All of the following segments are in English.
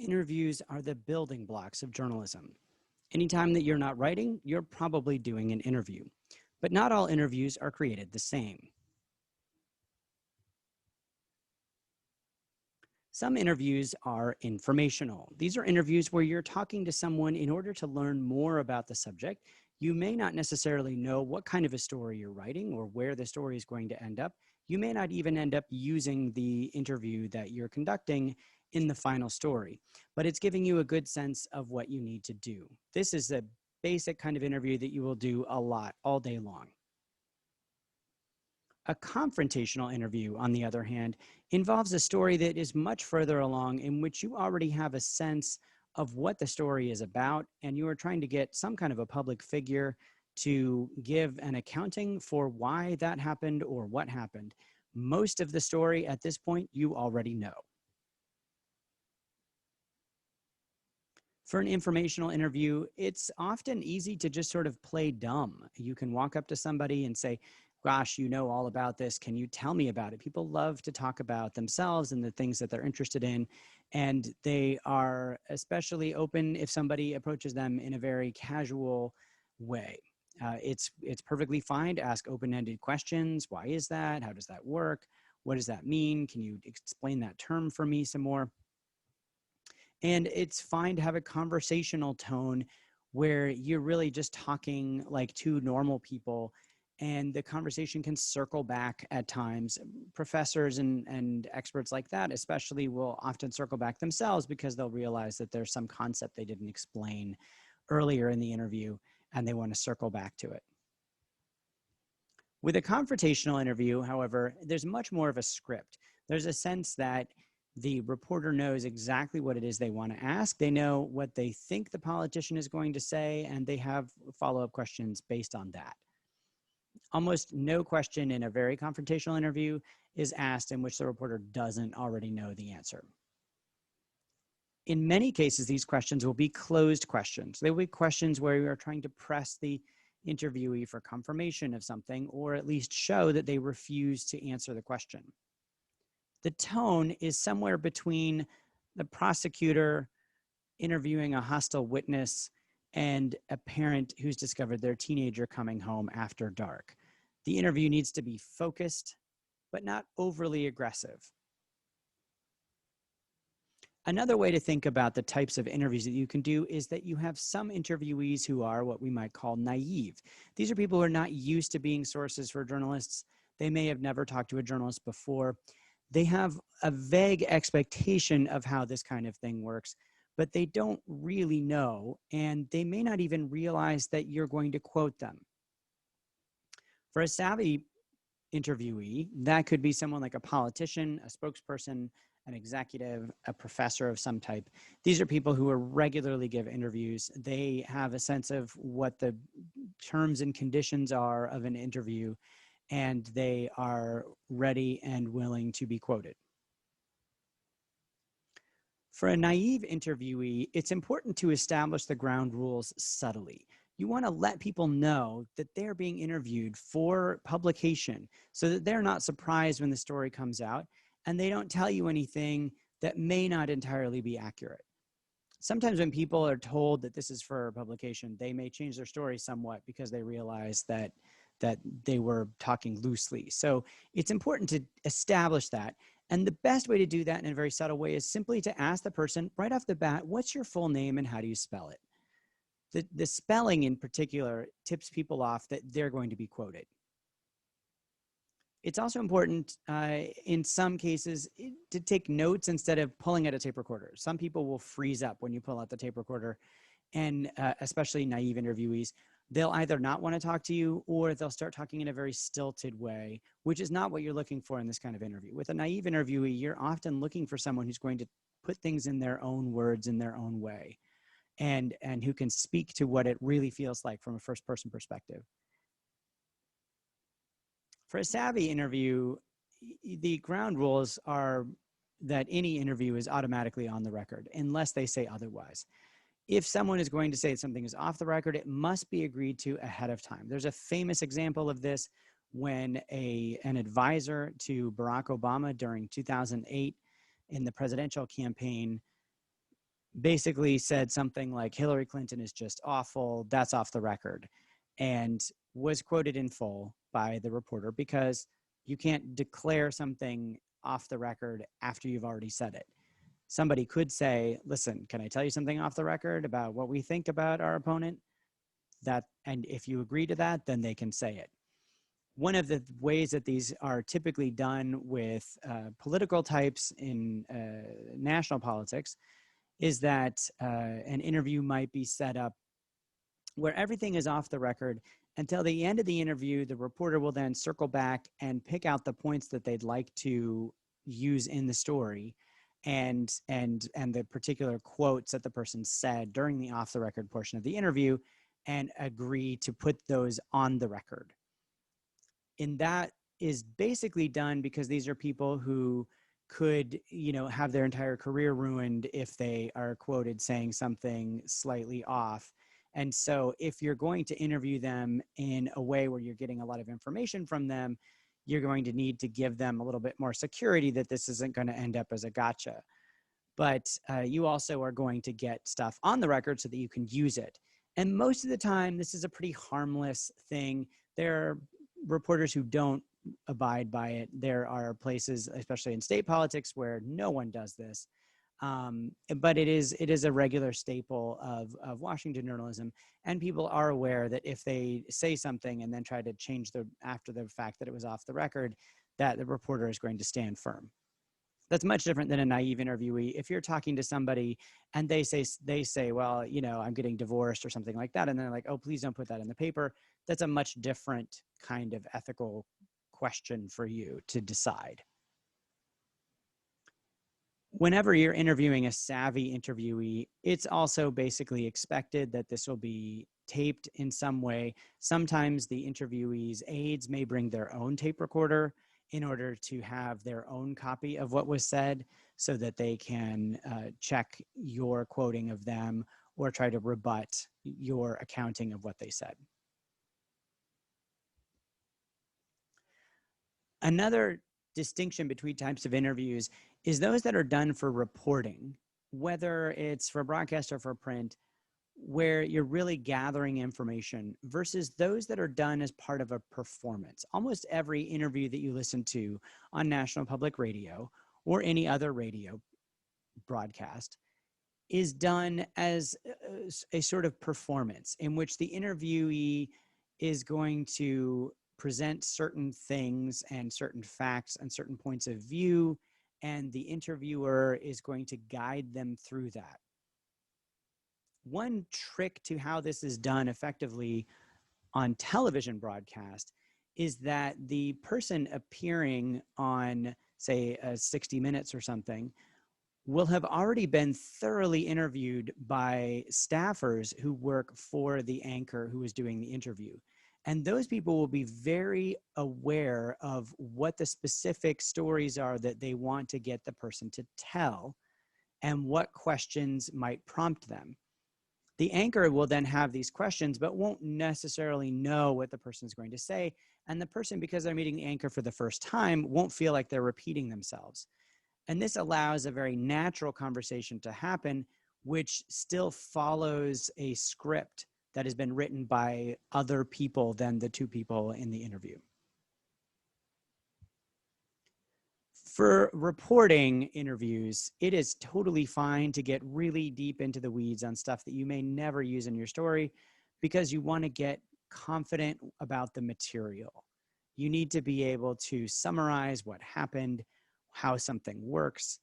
Interviews are the building blocks of journalism. Anytime that you're not writing, you're probably doing an interview. But not all interviews are created the same. Some interviews are informational. These are interviews where you're talking to someone in order to learn more about the subject. You may not necessarily know what kind of a story you're writing or where the story is going to end up. You may not even end up using the interview that you're conducting in the final story, but it's giving you a good sense of what you need to do. This is a basic kind of interview that you will do a lot all day long. A confrontational interview, on the other hand, involves a story that is much further along, in which you already have a sense of what the story is about, and you are trying to get some kind of a public figure to give an accounting for why that happened or what happened. Most of the story at this point you already know. For an informational interview, it's often easy to just sort of play dumb. You can walk up to somebody and say, gosh, you know all about this. Can you tell me about it? People love to talk about themselves and the things that they're interested in. And they are especially open if somebody approaches them in a very casual way. It's perfectly fine to ask open-ended questions. Why is that? How does that work? What does that mean? Can you explain that term for me some more? And it's fine to have a conversational tone where you're really just talking like two normal people, and the conversation can circle back at times. Professors and experts like that especially will often circle back themselves because they'll realize that there's some concept they didn't explain earlier in the interview and they want to circle back to it. With a confrontational interview, however, there's much more of a script. There's a sense that the reporter knows exactly what it is they want to ask. They know what they think the politician is going to say, and they have follow-up questions based on that. Almost no question in a very confrontational interview is asked in which the reporter doesn't already know the answer. In many cases, these questions will be closed questions. They will be questions where you are trying to press the interviewee for confirmation of something, or at least show that they refuse to answer the question. The tone is somewhere between the prosecutor interviewing a hostile witness and a parent who's discovered their teenager coming home after dark. The interview needs to be focused, but not overly aggressive. Another way to think about the types of interviews that you can do is that you have some interviewees who are what we might call naive. These are people who are not used to being sources for journalists. They may have never talked to a journalist before. They have a vague expectation of how this kind of thing works, but they don't really know, and they may not even realize that you're going to quote them. For a savvy interviewee, that could be someone like a politician, a spokesperson, an executive, a professor of some type. These are people who regularly give interviews. They have a sense of what the terms and conditions are of an interview, and they are ready and willing to be quoted. For a naive interviewee, it's important to establish the ground rules subtly. You want to let people know that they're being interviewed for publication so that they're not surprised when the story comes out and they don't tell you anything that may not entirely be accurate. Sometimes when people are told that this is for publication, they may change their story somewhat because they realize that they were talking loosely. So it's important to establish that. And the best way to do that in a very subtle way is simply to ask the person right off the bat, what's your full name and how do you spell it? The spelling in particular tips people off that they're going to be quoted. It's also important in some cases to take notes instead of pulling out a tape recorder. Some people will freeze up when you pull out the tape recorder, and especially naive interviewees. They'll either not want to talk to you or they'll start talking in a very stilted way, which is not what you're looking for in this kind of interview. With a naive interviewee, you're often looking for someone who's going to put things in their own words, in their own way, and who can speak to what it really feels like from a first-person perspective. For a savvy interview, the ground rules are that any interview is automatically on the record unless they say otherwise. If someone is going to say something is off the record, it must be agreed to ahead of time. There's a famous example of this when an advisor to Barack Obama during 2008 in the presidential campaign basically said something like Hillary Clinton is just awful, that's off the record, and was quoted in full by the reporter because you can't declare something off the record after you've already said it. Somebody could say, listen, can I tell you something off the record about what we think about our opponent? And if you agree to that, then they can say it. One of the ways that these are typically done with political types in national politics is that an interview might be set up where everything is off the record until the end of the interview. The reporter will then circle back and pick out the points that they'd like to use in the story and the particular quotes that the person said during the off the record portion of the interview, and agree to put those on the record. And that is basically done because these are people who could, have their entire career ruined if they are quoted saying something slightly off. And so if you're going to interview them in a way where you're getting a lot of information from them, you're going to need to give them a little bit more security that this isn't going to end up as a gotcha. But you also are going to get stuff on the record so that you can use it. And most of the time, this is a pretty harmless thing. There are reporters who don't abide by it. There are places, especially in state politics, where no one does this. But it is a regular staple of Washington journalism, and people are aware that if they say something and then try to change after the fact that it was off the record, that the reporter is going to stand firm. That's much different than a naive interviewee. If you're talking to somebody and they say, well, I'm getting divorced or something like that, and they're like, oh, please don't put that in the paper. That's a much different kind of ethical question for you to decide. Whenever you're interviewing a savvy interviewee, it's also basically expected that this will be taped in some way. Sometimes the interviewee's aides may bring their own tape recorder in order to have their own copy of what was said so that they can check your quoting of them or try to rebut your accounting of what they said. Another distinction between types of interviews is those that are done for reporting, whether it's for broadcast or for print, where you're really gathering information, versus those that are done as part of a performance. Almost every interview that you listen to on National Public Radio or any other radio broadcast is done as a sort of performance in which the interviewee is going to present certain things and certain facts and certain points of view, and the interviewer is going to guide them through that. One trick to how this is done effectively on television broadcast is that the person appearing on, say, 60 Minutes or something will have already been thoroughly interviewed by staffers who work for the anchor who is doing the interview. And those people will be very aware of what the specific stories are that they want to get the person to tell and what questions might prompt them. The anchor will then have these questions, but won't necessarily know what the person is going to say. And the person, because they're meeting the anchor for the first time, won't feel like they're repeating themselves. And this allows a very natural conversation to happen, which still follows a script that has been written by other people than the two people in the interview. For reporting interviews, it is totally fine to get really deep into the weeds on stuff that you may never use in your story because you want to get confident about the material. You need to be able to summarize what happened, how something works,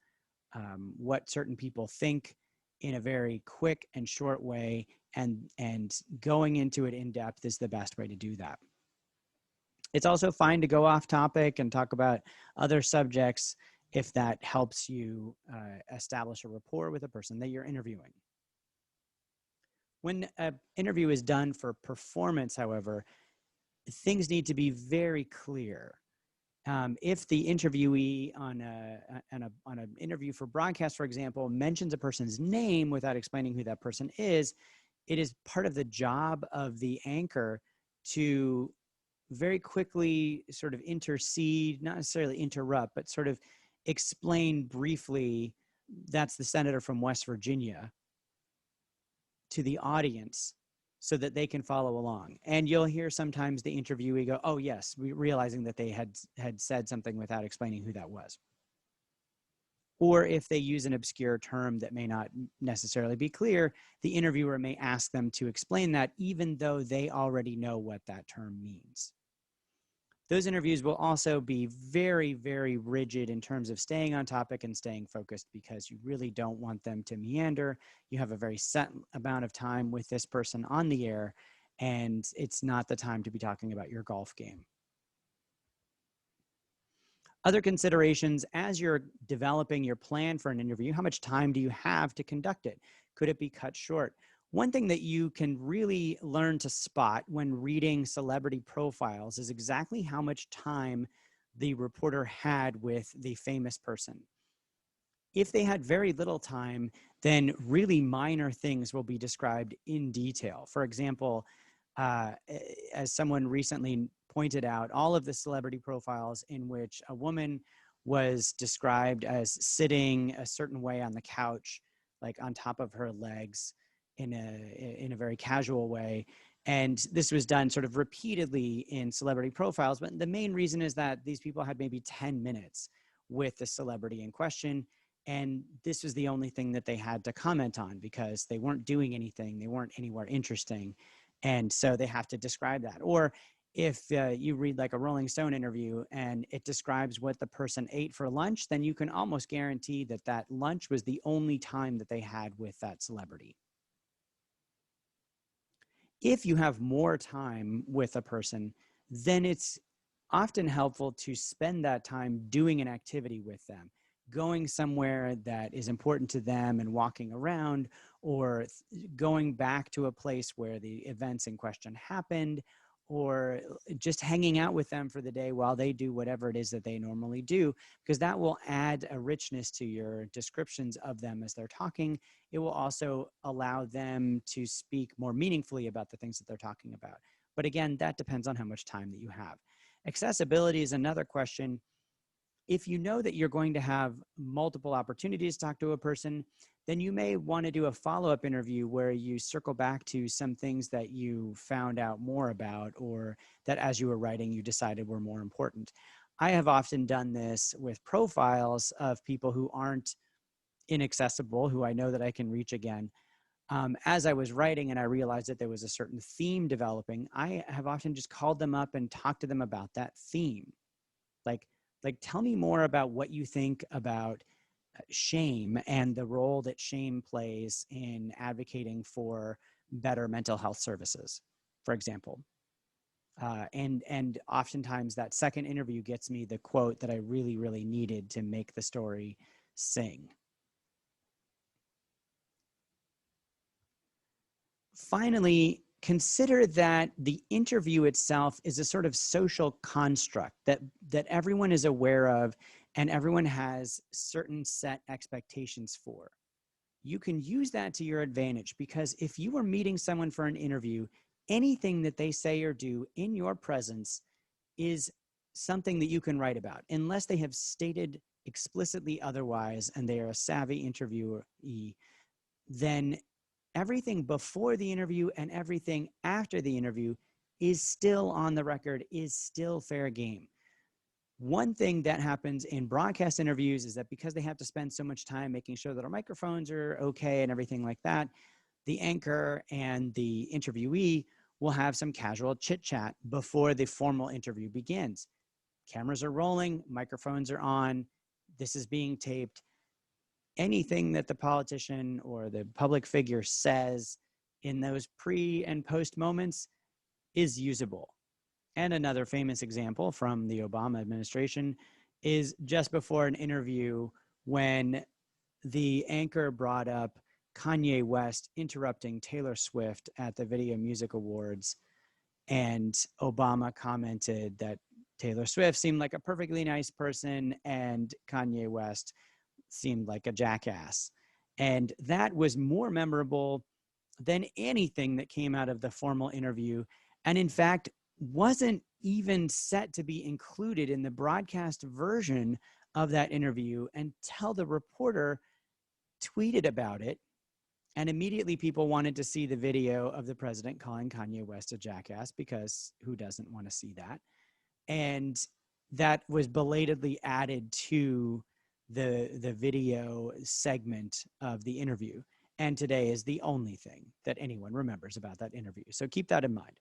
what certain people think in a very quick and short way, and going into it in depth is the best way to do that. It's also fine to go off topic and talk about other subjects if that helps you establish a rapport with the person that you're interviewing. When an interview is done for performance, however, things need to be very clear. If the interviewee on an interview for broadcast, for example, mentions a person's name without explaining who that person is, it is part of the job of the anchor to very quickly sort of intercede, not necessarily interrupt, but sort of explain briefly, that's the senator from West Virginia to the audience so that they can follow along. And you'll hear sometimes the interviewee go, oh yes, realizing that they had said something without explaining who that was. Or if they use an obscure term that may not necessarily be clear, the interviewer may ask them to explain that even though they already know what that term means. Those interviews will also be very, very rigid in terms of staying on topic and staying focused, because you really don't want them to meander. You have a very set amount of time with this person on the air, and it's not the time to be talking about your golf game. Other considerations as you're developing your plan for an interview: how much time do you have to conduct it? Could it be cut short? One thing that you can really learn to spot when reading celebrity profiles is exactly how much time the reporter had with the famous person. If they had very little time, then really minor things will be described in detail. For example, as someone recently pointed out, all of the celebrity profiles in which a woman was described as sitting a certain way on the couch, like on top of her legs, in a very casual way. And this was done sort of repeatedly in celebrity profiles. But the main reason is that these people had maybe 10 minutes with the celebrity in question. And this was the only thing that they had to comment on, because they weren't doing anything. They weren't anywhere interesting. And so they have to describe that. Or if you read like a Rolling Stone interview and it describes what the person ate for lunch, then you can almost guarantee that that lunch was the only time that they had with that celebrity. If you have more time with a person, then it's often helpful to spend that time doing an activity with them, going somewhere that is important to them and walking around, or going back to a place where the events in question happened, or just hanging out with them for the day while they do whatever it is that they normally do, because that will add a richness to your descriptions of them as they're talking. It will also allow them to speak more meaningfully about the things that they're talking about. But again, that depends on how much time that you have. Accessibility is another question. If you know that you're going to have multiple opportunities to talk to a person, then you may want to do a follow-up interview where you circle back to some things that you found out more about, or that as you were writing, you decided were more important. I have often done this with profiles of people who aren't inaccessible, who I know that I can reach again. As I was writing and I realized that there was a certain theme developing, I have often just called them up and talked to them about that theme. Like, tell me more about what you think about shame and the role that shame plays in advocating for better mental health services, for example. And oftentimes that second interview gets me the quote that I really, really needed to make the story sing. Finally, consider that the interview itself is a sort of social construct that everyone is aware of and everyone has certain set expectations for. You can use that to your advantage, because if you are meeting someone for an interview, anything that they say or do in your presence is something that you can write about, unless they have stated explicitly otherwise and they are a savvy interviewee. Then everything before the interview and everything after the interview is still on the record, is still fair game. One thing that happens in broadcast interviews is that because they have to spend so much time making sure that our microphones are okay and everything like that, the anchor and the interviewee will have some casual chit chat before the formal interview begins. Cameras are rolling, microphones are on, this is being taped. Anything that the politician or the public figure says in those pre and post moments is usable. And another famous example from the Obama administration is just before an interview when the anchor brought up Kanye West interrupting Taylor Swift at the Video Music Awards, and Obama commented that Taylor Swift seemed like a perfectly nice person and Kanye West seemed like a jackass. And that was more memorable than anything that came out of the formal interview. And in fact, wasn't even set to be included in the broadcast version of that interview until the reporter tweeted about it And immediately people wanted to see the video of the president calling Kanye West a jackass, because who doesn't want to see that? And that was belatedly added to the video segment of the interview. And today is the only thing that anyone remembers about that interview. So keep that in mind.